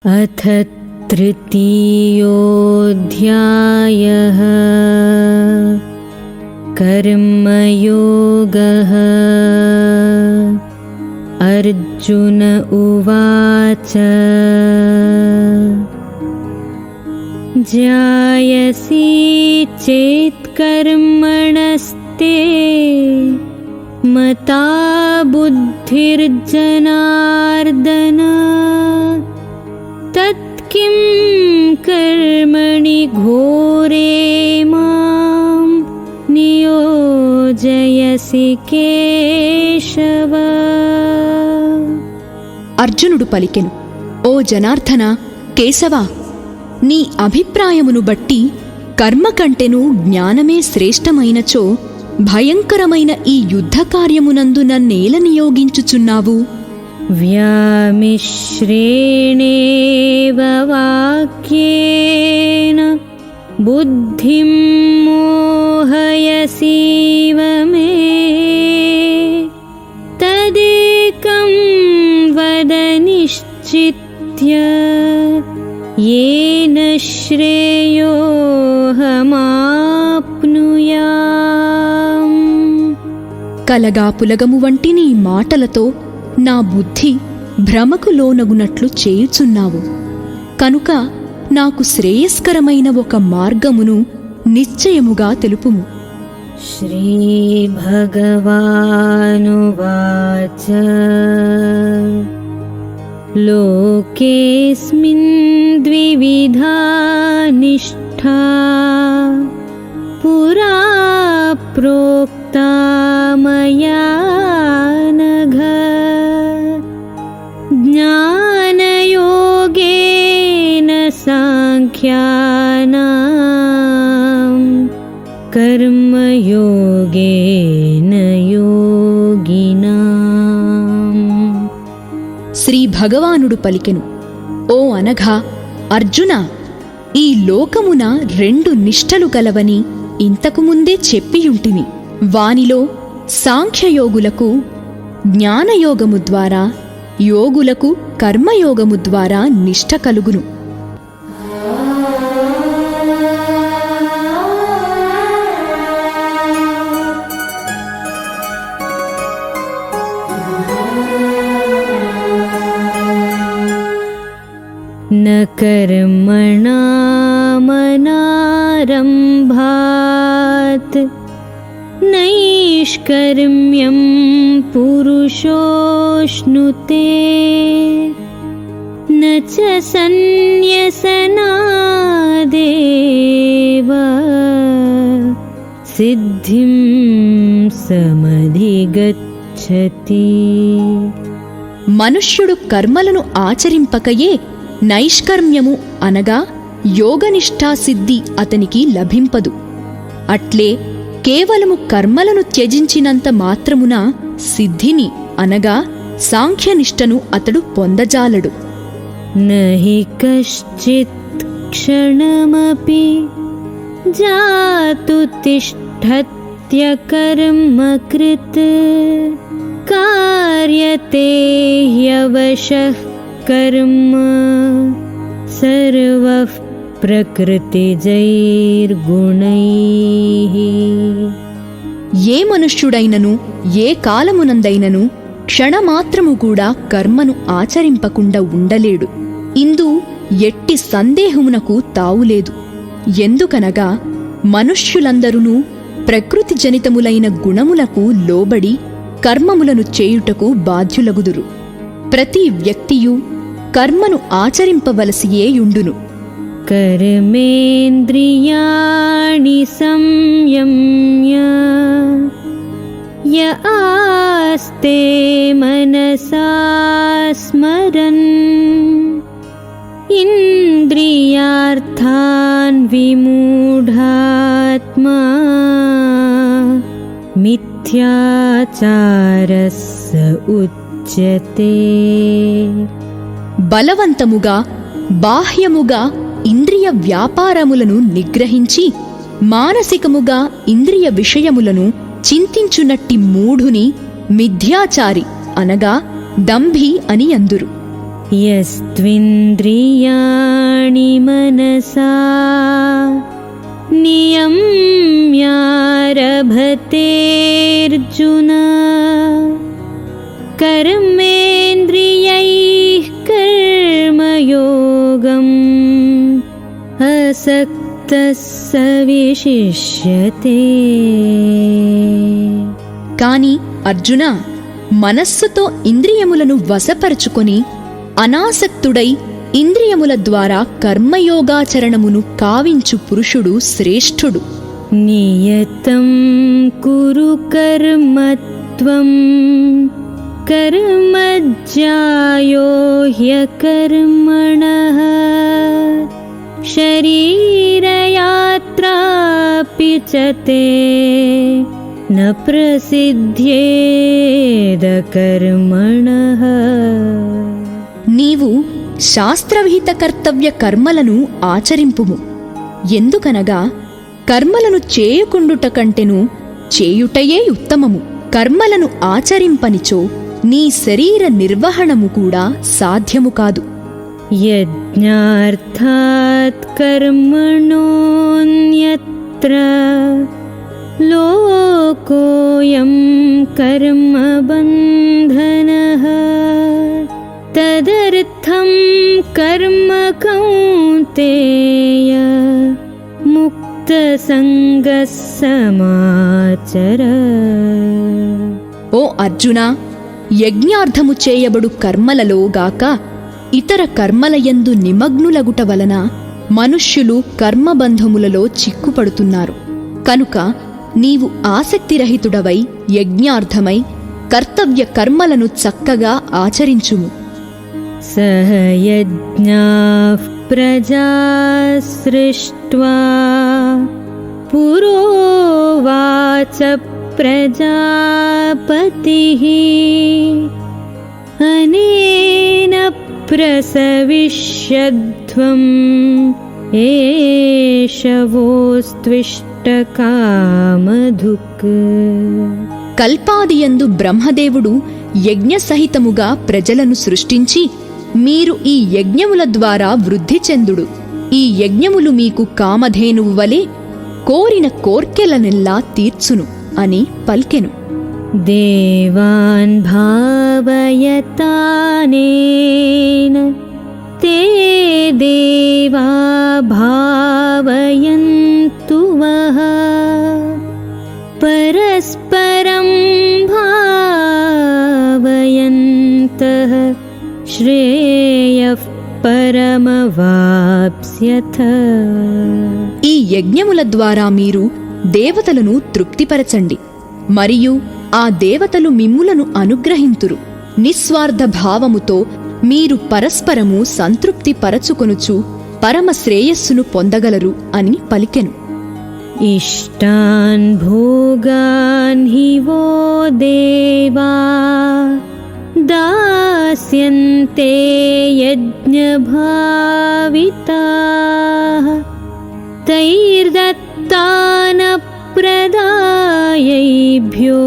अथ तृतीयोऽध्यायः कर्मयोगः। अर्जुन उवाच ज्ञायसि चेत् कर्मणस्ते मता बुद्धिर्जनार्दन तत्किं कर्मणि घोरे मां नियोजयसि केशव। అర్జునుడు పలికెను, ఓ జనార్దన, కేశవ, నీ అభిప్రాయమును బట్టి కర్మ కంటెను జ్ఞానమే శ్రేష్టమైనచో భయంకరమైన ఈ యుద్ధకార్యమునందు నన్నేల నియోగించుచున్నావు? వ్యామిశ్రేణేవ వాక్యేన బుద్ధిం మోహయసీవ మే తదేకం వద నిశ్చిత్య येन శ్రేయోహమాప్నుయాం। కలగాపులగము వంటి నీ మాటలతో నా బుద్ధి భ్రమకు లోనగునట్లు చేయుచున్నావు. కనుక నాకు శ్రేయస్కరమైన ఒక మార్గమును నిశ్చయముగా తెలుపుము. శ్రీభగవానువాచ లోకేస్మిన్ ద్వివిధా నిష్ఠా పురా ప్రోక్తా మయా నఘ జ్ఞానయోగేన సాంఖ్యానాం కర్మయోగేన యోగినాం। శ్రీ భగవానుడు పలికెను, ఓ అనఘా, అర్జున, ఈ లోకమున రెండు నిష్టలు గలవని ఇంతకుముందే చెప్పియుంటిని. వానిలో సాంఖ్యయోగులకు జ్ఞానయోగము ద్వారా, యోగులకు కర్మయోగము ద్వారా నిష్ఠ కలుగును. న కర్మణామనారంభాత్ నైష్కర్మ్యం పురుషోష్ణుతే న చ సన్యసనాదేవ సిద్ధిం సమధిగచ్చతి। మనుష్యుడు కర్మలను ఆచరింపకయే నైష్కర్మ్యము అనగా యోగనిష్ఠాసిద్ధి అతనికి లభింపదు. అట్లే కేవలము కర్మలను త్యజించినంత మాత్రమున సిద్ధిని అనగా సాంఖ్యనిష్టను అతడు పొందజాలడు. నహి కశ్చిత్ క్షణమపి జాతు తిష్ఠత్య కర్మకృత్ కార్యతే హ్యవశః కర్మ సర్వః ప్రకృతిజైర్గుణైః। ఏ మనుష్యుడైనను ఏ కాలమునందైనను క్షణమాత్రము కూడా కర్మను ఆచరింపకుండా ఉండలేడు. ఇందు ఎట్టి సందేహమునకు తావులేదు. ఎందుకనగా మనుష్యులందరూ ప్రకృతి జనితములైన గుణములకు లోబడి కర్మములను చేయుటకు బాధ్యులగుదురు. ప్రతి వ్యక్తియు కర్మను ఆచరింపవలసియేయుండును. కర్మేంద్రియాణి సంయమ్య య ఆస్తే మనసా స్మరన్ ఇంద్రియార్థాన్ విమూఢాత్మా మిథ్యాచారస్స ఉచ్యతే। బలవంతముగా బాహ్యముగా ఇంద్రియ వ్యాపారములను నిగ్రహించి మానసికముగా ఇంద్రియ విషయములను చింతించునట్టి మూఢుని మిథ్యాచారి అనగా దంభి అని అందురు. यस्त्विन्द्रियाणि मनसा नियम्यारभतेऽर्जुन कर्मेन्द्रियैः कर्मयोगम् असक्तः स विशिष्यते. కాని అర్జున, మనస్సుతో ఇంద్రియములను వశపరుచుకొని అనాసక్తుడై ఇంద్రియముల ద్వారా కర్మయోగాచరణమును కావించు పురుషుడు శ్రేష్ఠుడు. నియతం కురు కర్మ త్వం కర్మజ్యాయో హ్యకర్మణః శరీరయాత్రాపి చ తే న ప్రసిద్ధ్యేద కర్మణః. నీవు శాస్త్రవిహిత కర్తవ్య కర్మలను ఆచరింపుము. ఎందుకనగా కర్మలను చేయకుండుట కంటెను చేయుటయే ఉత్తమము. కర్మలను ఆచరింపనిచో నీ శరీర నిర్వహణము కూడా సాధ్యము కాదు. యజ్ఞార్థాత్ కర్మణోన్యత్ర లోకోయం కర్మబంధనః తదర్థం కర్మ కౌంతేయ ముక్తసంగః సమాచర. ఓ అర్జునా, యజ్ఞార్థము చేయబడు కర్మలలో గాక ఇతర కర్మలయందు నిమగ్నులగుట వలన మనుష్యులు కర్మబంధములలో చిక్కుపడుతున్నారు. కనుక నీవు ఆసక్తిరహితుడవై యజ్ఞార్థమై కర్తవ్య కర్మలను చక్కగా ఆచరించుము. సహ యజ్ఞాః ప్రజా సృష్ట్వా పురోవాచ ప్రజాపతిః అనేన ప్రసవిష్యధ్వం ఏషవోస్త్విష్టకామధుక్. కల్పాదియందు బ్రహ్మదేవుడు యజ్ఞసహితముగా ప్రజలను సృష్టించి, మీరు ఈ యజ్ఞముల ద్వారా వృద్ధి చెందుడు. ఈ యజ్ఞములు మీకు కామధేనువు వలె కోరిన కోర్కెలనెల్లా తీర్చును అని పల్కెను. దేవాన్ భావయతానేన తే దేవా భావయంతు వః పరస్పరం భావయంతః శ్రేయః పరమవాప్స్యథ. ఈ యజ్ఞముల ద్వారా మీరు దేవతలను తృప్తిపరచండి, మరియు ఆ దేవతలు మిమ్ములను అనుగ్రహింతురు. నిస్వార్థ భావముతో మీరు పరస్పరము సంతృప్తి పరచుకొనుచు పరమ శ్రేయస్సును పొందగలరు అని పలికెను. ఇష్టాన్ భోగాన్ హి వో దేవా దాస్యంతే యజ్ఞభావితాః తైర్దత్తాన ప్రదాయేభ్యో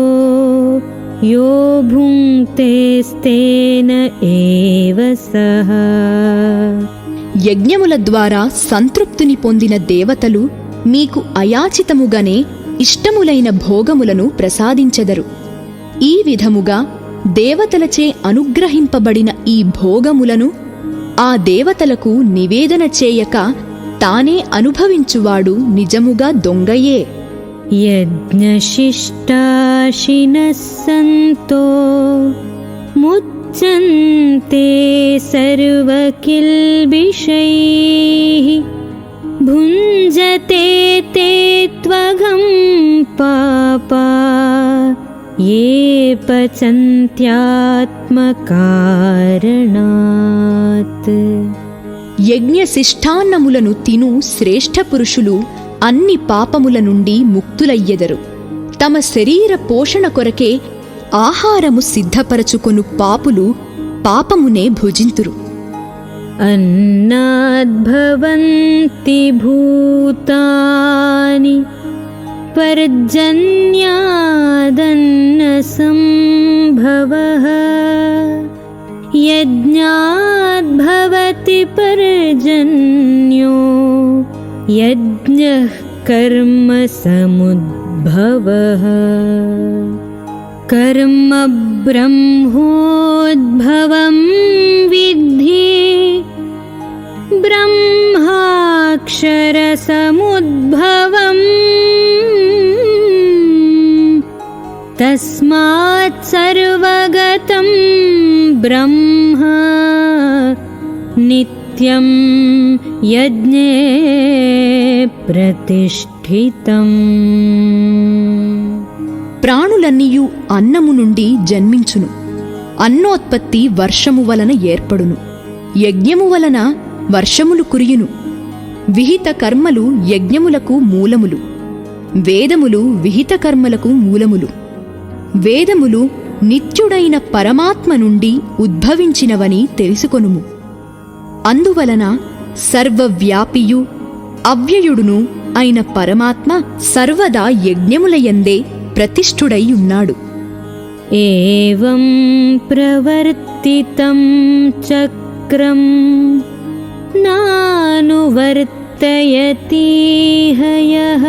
యో భుంక్తేస్తేన ఏవ సః. యజ్ఞముల ద్వారా సంతృప్తిని పొందిన దేవతలు మీకు అయాచితముగానే ఇష్టములైన భోగములను ప్రసాదించెదరు. ఈ విధముగా దేవతలచే అనుగ్రహింపబడిన ఈ భోగములను ఆ దేవతలకు నివేదన చేయక తానే అనుభవించువాడు నిజముగా దొంగయే. యజ్ఞశిష్టాశినః సంతో ముచ్యంతే సర్వకిల్బిషైః భుంజతే తే త్వగం పాపా ఏ పచంత్యాత్మకారణాత్. యజ్ఞశిష్టాన్నములను తిను శ్రేష్ఠ పురుషులు అన్ని పాపముల నుండి ముక్తులయ్యెదరు. తమ శరీర పోషణ కొరకే ఆహారము సిద్ధపరచుకొను పాపులు పాపమునే భుజింతురు. అన్నాద్భవంతి భూతాని పర్జన్యాదన్న సంభవః యజ్ఞాద్ यज्ञः कर्म समुद्भवः कर्म ब्रह्मोद्भवं विद्धि ब्रह्माक्षरसमुद्भवम् तस्मात् सर्वगतं ब्रह्म नित्यं यज्ञे प्रतिष्ठितम्। ప్రాణులన్నీయు అన్నము నుండి జన్మించును. అన్నోత్పత్తి వర్షము వలన ఏర్పడును. యజ్ఞము వలన వర్షములు కురియును. విహిత కర్మలు యజ్ఞములకు మూలములు. వేదములు విహిత కర్మలకు మూలములు. వేదములు నిత్యుడైన పరమాత్మ నుండి ఉద్భవించినవని తెలుసుకొనుము. అందువలన సర్వవ్యాపియు అవ్యయుడును అయిన పరమాత్మ సర్వదా యజ్ఞములయందే ప్రతిష్ఠుడై ఉన్నాడు. ఏవం ప్రవర్తితం చక్రం నానువర్తయతి హయః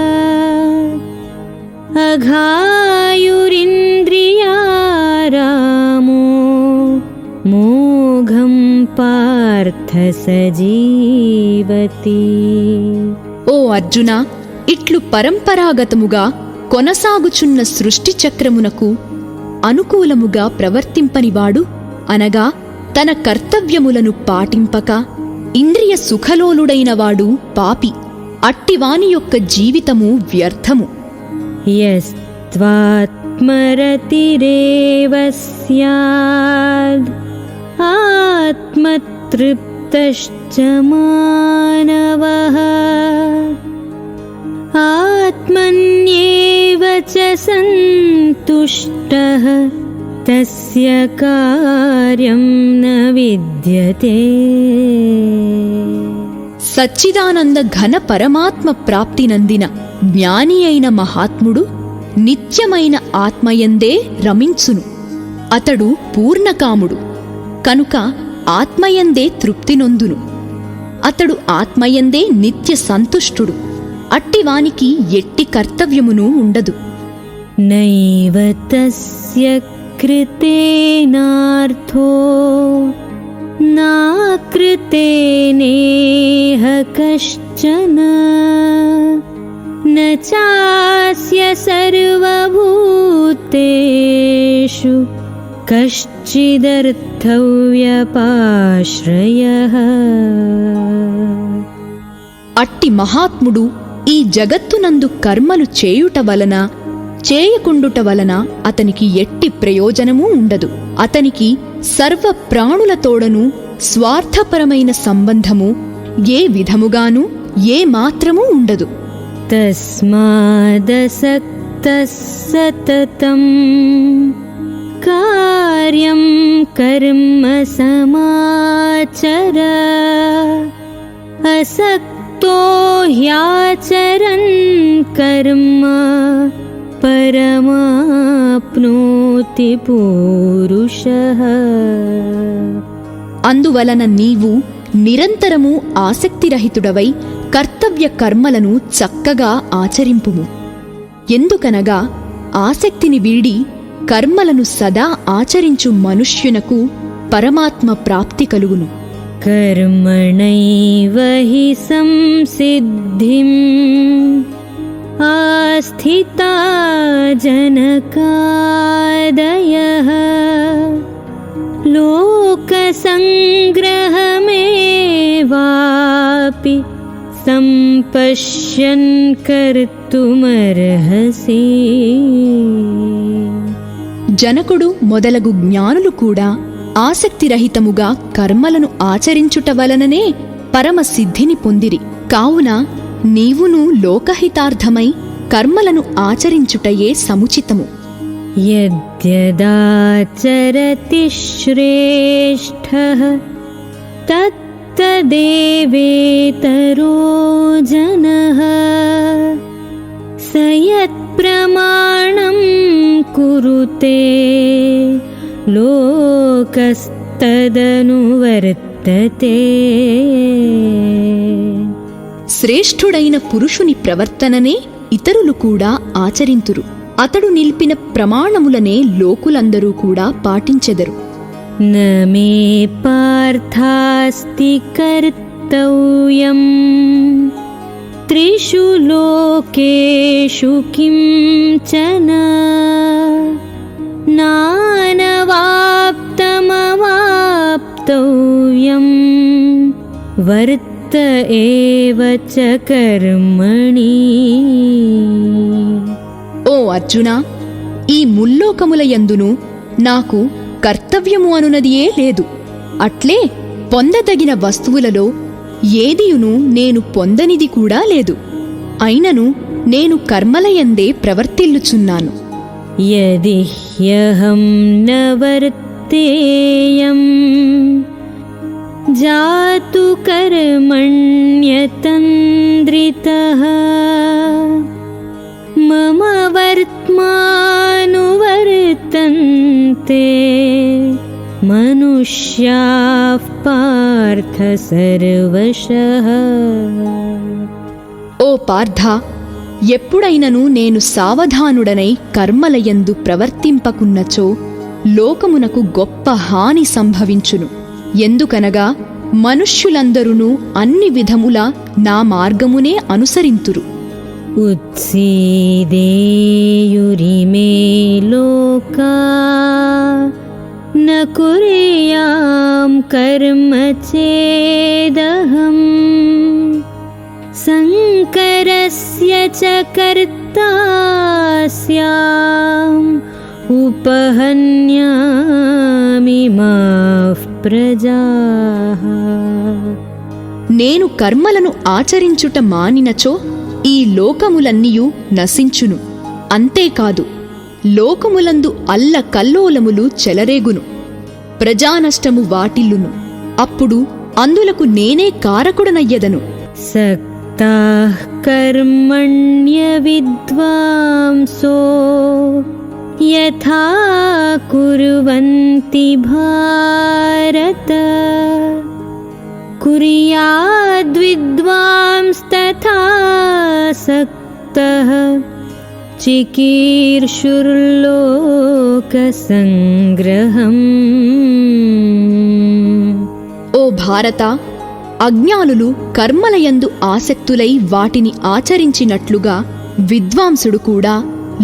అఘాయురింద్రియారామో మోఘం పార్థ సజీవతి. ఓ అర్జున, ఇట్లు పరంపరాగతముగా కొనసాగుచున్న సృష్టి చక్రమునకు అనుకూలముగా ప్రవర్తింపనివాడు, అనగా తన కర్తవ్యములను పాటింపక ఇంద్రియ సుఖలోలుడైనవాడు పాపి. అట్టివాని యొక్క జీవితము వ్యర్థము. యస్త్వాత్మరతిరేవ స్యాద్ ఆత్మతృప్తశ్చ మానవః ఆత్మన్యేవ చ సంతుష్టః తస్య కార్యం న విద్యతే. సచ్చిదానంద ఘన పరమాత్మ ప్రాప్తినందిన జ్ఞాని అయిన మహాత్ముడు నిత్యమైన ఆత్మయందే రమించును. అతడు పూర్ణకాముడు కనుక ఆత్మయందే తృప్తి నొందును. అతడు ఆత్మయందే నిత్య సంతుష్టుడు. అట్టివానికి ఎట్టి కర్తవ్యమును ఉండదు. నైవ తస్య కృతేనార్థో నాకృతేనేహ కశ్చన న చాస్య సర్వభూతేషు కశ్చిదర్థవ్యపాశ్రయః. అట్టి మహాత్ముడు ఈ జగత్తునందు కర్మలు చేయుట వలన చేయకుండుట వలన అతనికి ఎట్టి ప్రయోజనమూ ఉండదు. అతనికి సర్వ ప్రాణులతోడను స్వార్థపరమైన సంబంధము ఏ విధముగానూ ఏ మాత్రమూ ఉండదు. తస్మాదసక్తః సతతం కార్యం కర్మ సమాచర అసక్తో హ్యాచరన్ కర్మ పరమాప్నోతి పూరుషః. అందువలన నీవు నిరంతరము ఆసక్తిరహితుడవై కర్తవ్య కర్మలను చక్కగా ఆచరింపుము. ఎందుకనగా ఆసక్తిని వీడి కర్మలను సదా ఆచరించు మనుష్యునకు పరమాత్మ ప్రాప్తి కలుగును. కర్మణైవ హి సంసిద్ధిం ఆస్థితా జనకాదయః లోకసంగ్రహమేవాపి సంపశ్యన్ కర్తుమర్హసి. జనకుడు మొదలగు జ్ఞానులు కూడా ఆసక్తిరహితముగా కర్మలను ఆచరించుట వలననే పరమసిద్ధిని పొందిరి. కావున నీవును లోకహితార్థమై కర్మలను ఆచరించుటయే సముచితము. యద్యదాచరతి శ్రేష్ఠః తత్తదేవేతరో జనః స యత్ప్రమాణం కురుతే లోకస్తదనువర్తతే. శ్రేష్ఠుడైన పురుషుని ప్రవర్తననే ఇతరులు కూడా ఆచరింతురు. అతడు నిలిపిన ప్రమాణములనే లోకులందరూ కూడా పాటించెదరు. న మే పార్థాస్తి కర్తవ్యం త్రిషు లోకేషు కించన నానవాప్తమవాప్తవ్యం వర్త ఏవ చ కర్మణి. ఓ అర్జునా, ఈ ముల్లోకముల యందును నాకు కర్తవ్యము అనునదియే లేదు. అట్లే పొందదగిన వస్తువులలో ఏదియును నేను పొందనిది కూడా లేదు. అయినను నేను కర్మలయందే ప్రవర్తిల్లుచున్నాను. యది హ్యహం న వర్తేయం జాతు కర్మణ్యతంద్రితః మమ వర్త్మానువర్తంతే మనుష్యాః పార్థ సర్వశః. ఓ పార్థ, ఎప్పుడైనను నేను సావధానుడనై కర్మలయందు ప్రవర్తింపకున్నచో లోకమునకు గొప్ప హాని సంభవించును. ఎందుకనగా మనుష్యులందరూ అన్ని విధముల నా మార్గమునే అనుసరింతురు. ఉత్సీదేయురిమే లోకా న కుర్యాం కర్మ చేదహం సంకరస్య చ కర్తా స్యాం ఉపహన్యామి మాః ప్రజాః. నేను కర్మలను ఆచరించుట మానినచో ఈ లోకములన్నీయు నశించును. అంతేకాదు, లోకములందు అల్లకల్లోలములు చెలరేగును, ప్రజానష్టము వాటిల్లును. అప్పుడు అందులకు నేనే కారకుడనయ్యదను. సక్తాః కర్మణ్య విద్వాంసో యథా కుర్వంతి భారత కుర్యాద్విద్వాంస్తథా సక్తః చికీర్షుర్లోకసంగ్రహం. ఓ భారత, అజ్ఞానులు కర్మలయందు ఆసక్తులై వాటిని ఆచరించినట్లుగా విద్వాంసుడు కూడా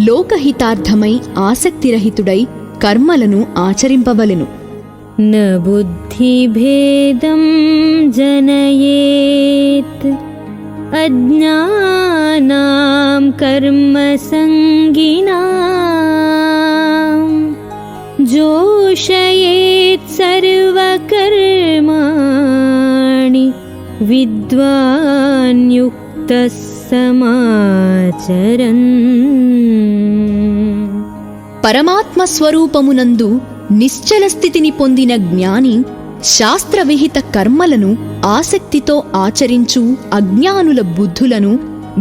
లోకహితార్థమై ఆసక్తిరహితుడై కర్మలను ఆచరింపవలెను. న బుద్ధిభేదం జనయేత్ అజ్ఞానాం కర్మసంగినాం జోషయేత్ సర్వకర్మాణి విద్వాన్ యుక్తః సమాచరన్. పరమాత్మ స్వరూపమునందు నిశ్చల స్థితిని పొందిన జ్ఞాని శాస్త్రవిహిత కర్మలను ఆసక్తితో ఆచరించు అజ్ఞానుల బుద్ధులను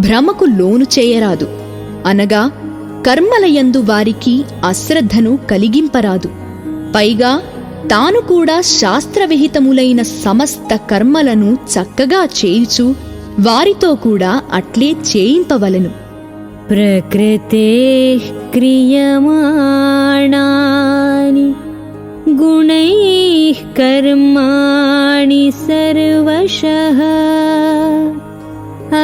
భ్రమకు లోను చేయరాదు. అనగా కర్మలయందు వారికి అశ్రద్ధను కలిగింపరాదు. పైగా తాను కూడా శాస్త్రవిహితములైన సమస్త కర్మలను చక్కగా చేయుచు వారితో కూడా అట్లే చేయింపవలెను. ప్రకృతేః క్రియమాణాని గుణైః కర్మాణి సర్వశః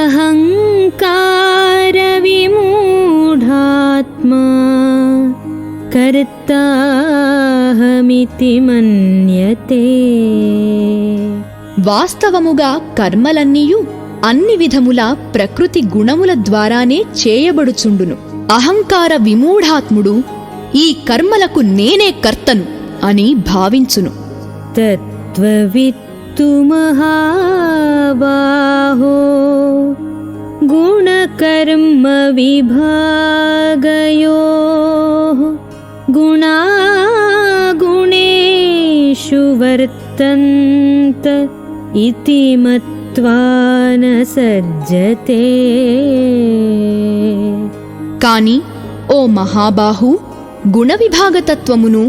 అహంకార విమూఢాత్మా కర్తాహమితి మన్యతే. వాస్తవముగా కర్మలన్నీయు అన్ని విధముల ప్రకృతి గుణముల ద్వారానే చేయబడుచుండును. అహంకార విమూఢాత్ముడు ఈ కర్మలకు నేనే కర్తను అని భావించును. తత్వవిత్తు మహాబాహో గుణకర్మ విభాగయోః గుణాగుణేషు వర్తంత ఇతి మత్వా న సజ్జతే. కాని ఓ మహాబాహు, గుణ విభాగతత్వమును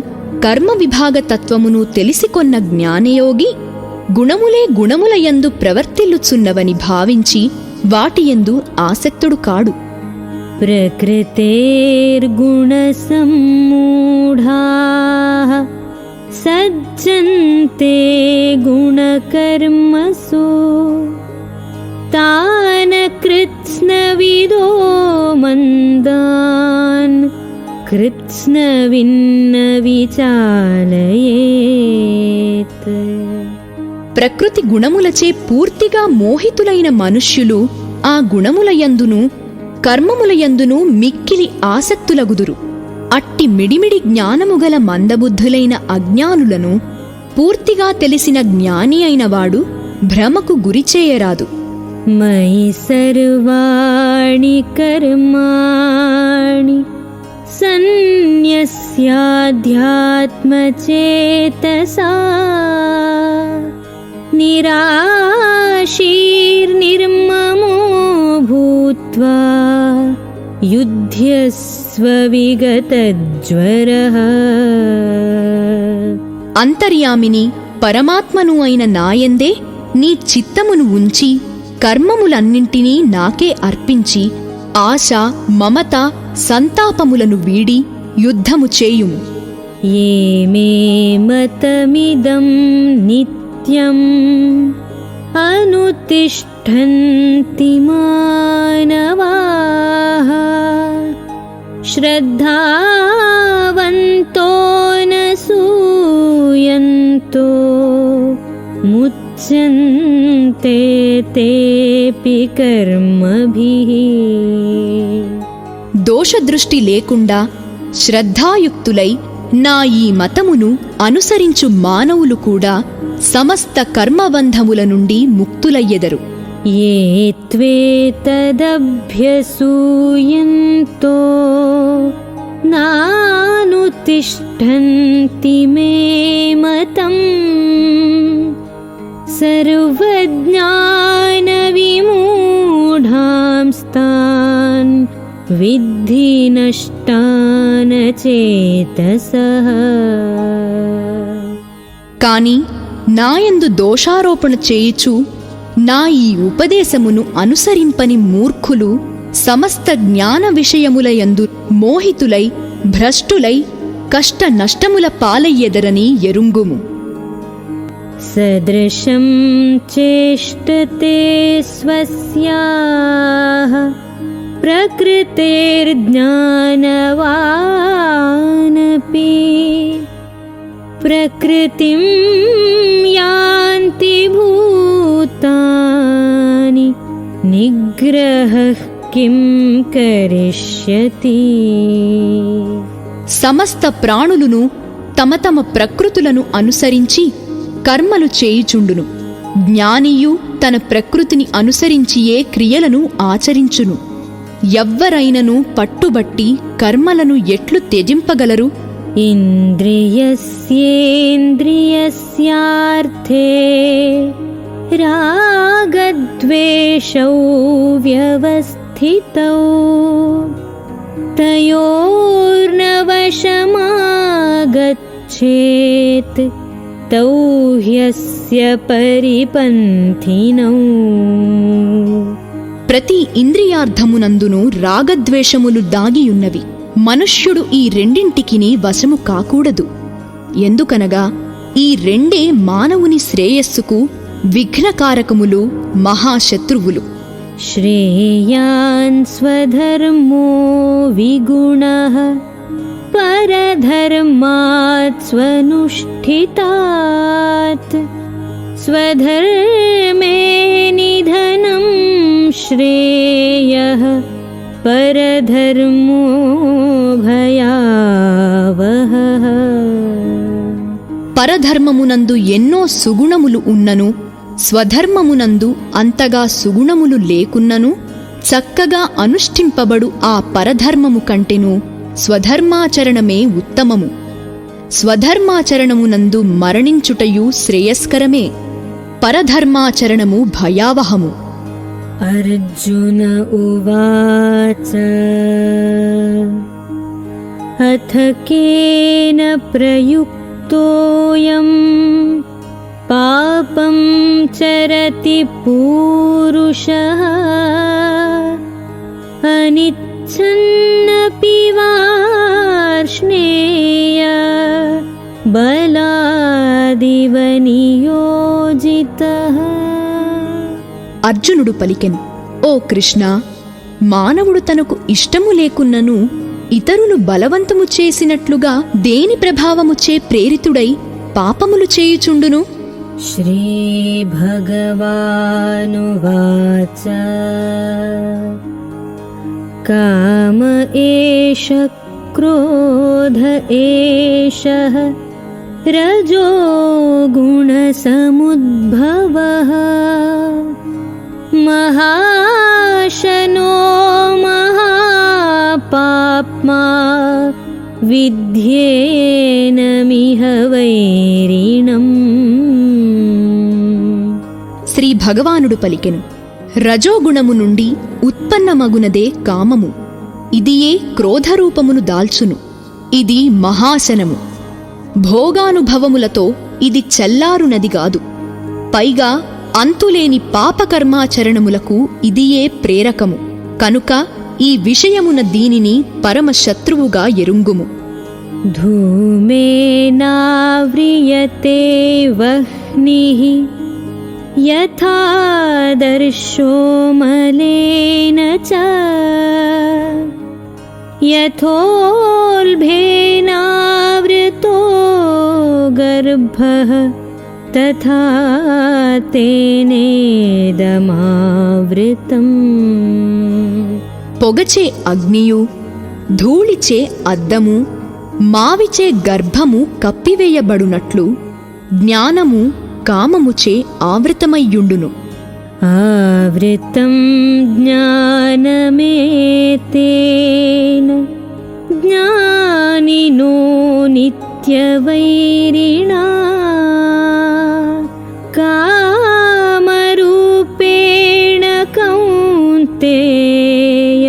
కర్మ విభాగతత్వమును తెలిసికొన్న జ్ఞానయోగి గుణములే గుణములయందు ప్రవర్తిల్లుచున్నవని భావించి వాటియందు ఆసక్తుడు కాడు. प्रकृतेर्गुणसम्मूढाः सज्जन्ते गुणकर्मसु तान् कृत्स्नविदो मन्दान् कृत्स्नविन्न विचालयेत्. ప్రకృతి గుణములచే పూర్తిగా మోహితులైన మనుష్యులు ఆ గుణములయందును కర్మములయందును మిక్కిలి ఆసక్తులగుదురు. అట్టి మిడిమిడి జ్ఞానముగల మందబుద్ధులైన అజ్ఞానులను పూర్తిగా తెలిసిన జ్ఞాని అయినవాడు భ్రమకు గురిచేయరాదు. మయి సర్వాణి కర్మాణి సన్యస్యాధ్యాత్మచేతసా నిరాశీర్నిర్మమో భూత్వా యుధ్యస్వ విగతజ్వరః. అంతర్యామిని పరమాత్మను అయిన నాయందే నీ చిత్తమును ఉంచి కర్మములన్నింటినీ నాకే అర్పించి ఆశ మమత సంతాపములను వీడి యుద్ధము చేయుము. ఏ మే మతమిదం నిత్యం అనుతిష్ఠन्ति మానవాః శ్రద్ధావంతో న సూయంతో ముచ్యంతే తేపి కర్మభిః. దోషదృష్టి లేకుండా శ్రద్ధాయుక్తులై నా ఈ మతమును అనుసరించు మానవులు కూడా సమస్త కర్మబంధముల నుండి ముక్తులయ్యెదరు. ఏ త్వేతదభ్యసూయంతో నానుతిష్ఠन्ति మే మతం సర్వజ్ఞాన విమూఢాంస్తాన్ విద్ధి నష్టాన చేతసః. కాని నాయందు దోషారోపణ చేయుచు నా ఈ ఉపదేశమును అనుసరింపని మూర్ఖులు సమస్త జ్ఞాన విషయములయందు మోహితులై భ్రష్టులై కష్ట నష్టముల పాలయ్యెదరని ఎరుంగుము. సదృశం చేష్టతే స్వస్యాః ప్రకృతిర్జ్ఞానవానపి ప్రకృతిం యాంతి భూతాని నిగ్రహః కిం కరిష్యతి. సమస్త ప్రాణులును తమ తమ ప్రకృతులను అనుసరించి కర్మలు చేయుచుండును. జ్ఞానియు తన ప్రకృతిని అనుసరించియే క్రియలను ఆచరించును. ఎవ్వరైనను పట్టుబట్టి కర్మలను ఎట్లు త్యజింపగలరు? ఇంద్రియస్యేంద్రియస్యార్థే రాగద్వేషౌ వ్యవస్థితౌ తయోర్నవశమాగచ్ఛేత్ తౌ హ్యస్య పరిపంథినౌ. ప్రతి ఇంద్రియార్థమునందును రాగద్వేషములు దాగియున్నవి. మనుష్యుడు ఈ రెండింటికిని వశము కాకూడదు. ఎందుకనగా ఈ రెండే మానవుని శ్రేయస్సుకు విఘ్నకారకములు, మహాశత్రువులు. శ్రేయాన్ స్వధర్మో విగుణః పరధర్మాత్ స్వనుష్ఠితాత్ స్వధర్మే నిధనం శ్రేయః పరధర్మో భయావహః. పరధర్మమునందు ఎన్నో సుగుణములు ఉన్నను, స్వధర్మమునందు అంతగా సుగుణములు లేకున్నను చక్కగా అనుష్ఠింపబడు ఆ పరధర్మము కంటెను స్వధర్మాచరణమే ఉత్తమము. స్వధర్మాచరణమునందు మరణించుటయు శ్రేయస్కరమే, పరధర్మాచరణము భయావహము. అర్జున ఉవాచ అథ కేన ప్రయుక్తోయం पापं चरति पूरुषः अनिच्छन्नपि वार्ष्णेय बलादिव नियोजितः। అర్జునుడు పలికెను, ఓ కృష్ణ, మానవుడు తనకు ఇష్టము లేకున్నను ఇతరులు బలవంతము చేసినట్లుగా దేని ప్రభావముచే ప్రేరితుడై పాపములు చేయుచుండును? श्रीभगवानुवाच काम एष क्रोध एषः रजो गुणसमुद्भवः महाशनो महापाप्मा विद्येनमिह वैरिणम्। శ్రీ భగవానుడు పలికెను, రజోగుణము నుండి ఉత్పన్నమగునదే కామము. ఇదియే క్రోధరూపమును దాల్చును. ఇది మహాశనము. భోగానుభవములతో ఇది చల్లారునదిగాదు. పైగా అంతులేని పాపకర్మాచరణములకు ఇదియే ప్రేరకము. కనుక ఈ విషయమున దీనిని పరమశత్రువుగా ఎరుంగుము. धूमेनाव्रियते वह्निः यथादर्शो मलेन च यथोल्बेनावृतो गर्भः तथा तेनेदमावृतम्। పొగచే అగ్నియు, ధూళిచే అద్దము, మావిచే గర్భము కప్పివేయబడునట్లు జ్ఞానము కామముచే ఆవృతమయ్యుండును. आवृतं ज्ञानमेतेन ज्ञानिनो नित्यवैरिणा कामरूपेण कौन्तेय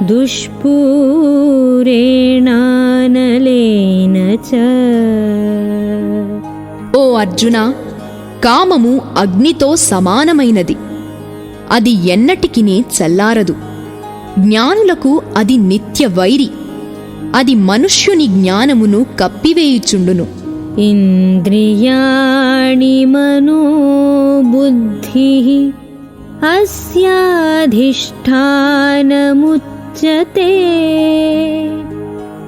दुष्पूरेणानलेन च। ఓ అర్జున, కామము అగ్నితో సమానమైనది. అది ఎన్నటికినీ చల్లారదు. జ్ఞానులకు అది నిత్య వైరి. అది మనుష్యుని జ్ఞానమును కప్పివేయుచుండును. ఇంద్రియాణి మనోబుద్ధిః అస్యాధిష్ఠానముచ్యతే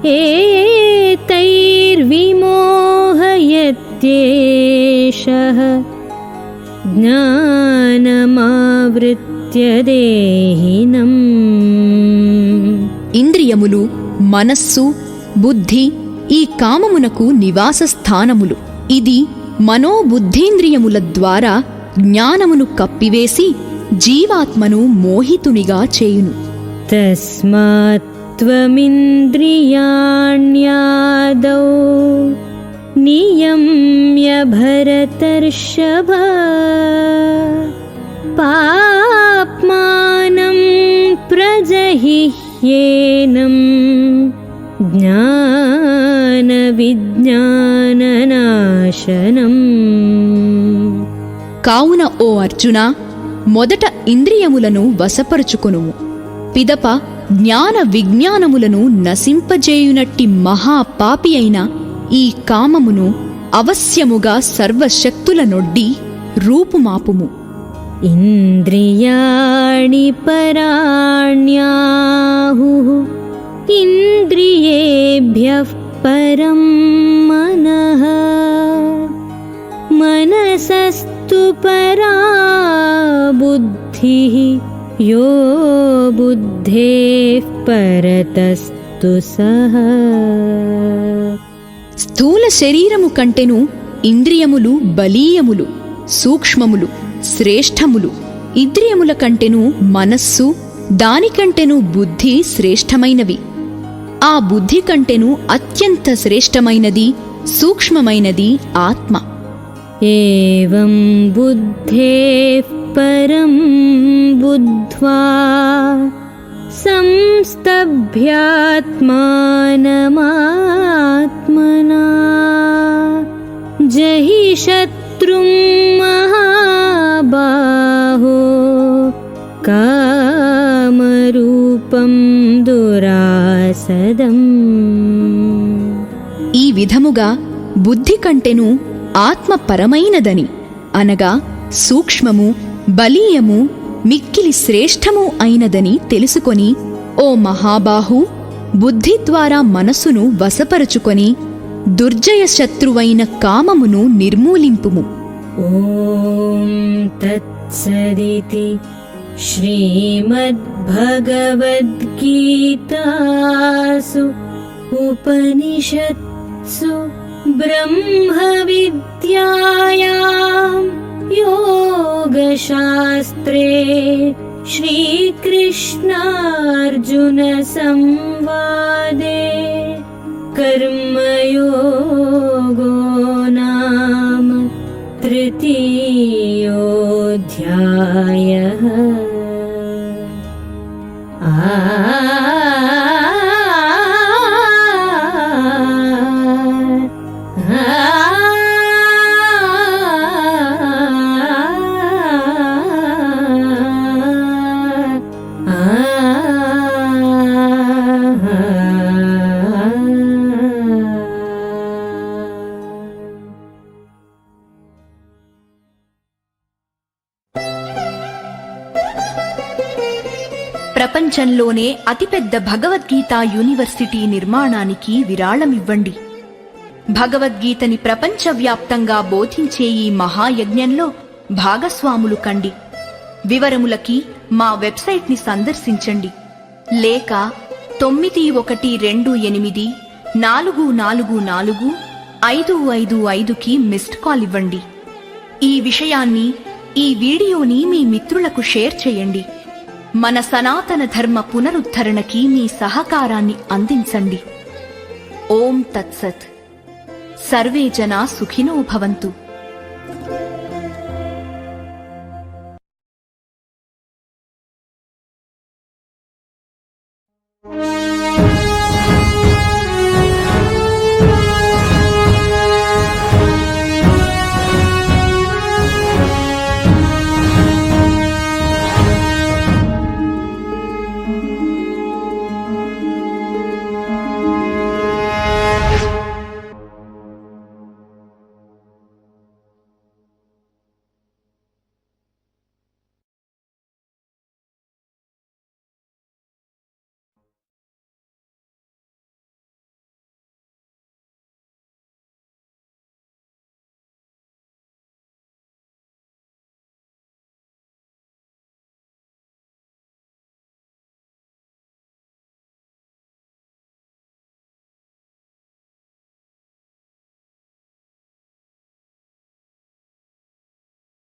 ఏతైర్విమోహయత్యేషః జ్ఞానమావృత్య దేహినమ్. ఇంద్రియములు, మనస్సు, బుద్ధి ఈ కామమునకు నివాస స్థానములు. ఇది మనోబుద్ధీంద్రియముల ద్వారా జ్ఞానమును కప్పివేసి జీవాత్మను మోహితునిగా చేయును. తస్మాత్ త్వమింద్రియాణ్యాదౌ నియమ్య భరతర్షభ పాప్మానం ప్రజహిహ్యేనం జ్ఞాన విజ్ఞాననాశనం. కావున ఓ అర్జున, మొదట ఇంద్రియములను వశపరుచుకొనుము. పిదప జ్ఞాన విజ్ఞానములను నశింపజేయునట్టి మహాపాపి అయిన ఈ కామమును అవశ్యముగా సర్వశక్తుల నొడ్డి రూపుమాపుము. ఇంద్రియాణి పరాణ్యాహుః ఇంద్రియేభ్యః పరం మనః మనసస్తు పరా బుద్ధిః యో బుద్ధేః పరతస్తు సః. స్థూల శరీరము కంటెను ఇంద్రియములు బలీయములు, సూక్ష్మములు, శ్రేష్టములు. ఇంద్రియముల కంటెను మనస్సు, దానికంటెను బుద్ధి శ్రేష్టమైనవి. ఆ బుద్ధి కంటెను అత్యంత శ్రేష్టమైనది, సూక్ష్మమైనది ఆత్మ. ఏవం బుద్ధేః పరం బుద్ధ్వా సంస్తభ్యాత్మానమాత్మనా జహి శత్రుమిత్రం शत्रुं महाबाहो कामरूपं दुरासदम्। ఈ విధముగా బుద్ధి కంటెను ఆత్మ పరమైనదని అనగా సూక్ష్మము, బలీయము, మిక్కిలి శ్రేష్టము అయినదని తెలుసుకొని, ఓ మహాబాహు, బుద్ధి ద్వారా మనసును వశపరుచుకొని దుర్జయ శత్రువైన కామమును నిర్మూలింపుము. ఓం తత్సదితి శ్రీమద్భగవద్గీతాసు ఉపనిషత్సు బ్రహ్మ విద్యాయాం యోగశాస్త్రే శ్రీకృష్ణార్జున సంవాదే కర్మయోగో నామ తృతీయోऽధ్యాయః. ప్రపంచంలోనే అతిపెద్ద భగవద్గీత యూనివర్సిటీ నిర్మాణానికి విరాళమివ్వండి. భగవద్గీతని ప్రపంచవ్యాప్తంగా బోధించే ఈ మహాయజ్ఞంలో భాగస్వాములు కండి. వివరములకి మా వెబ్సైట్ని సందర్శించండి, లేక 9128444555కి మిస్డ్ కాల్ ఇవ్వండి. ఈ విషయాన్ని, ఈ వీడియోని మీ మిత్రులకు షేర్ చేయండి. మన సనాతన ధర్మ పునరుద్ధరణకి మీ సహకారాన్ని అందించండి. ఓం తత్సత్. సర్వే జనా సుఖినో భవంతు.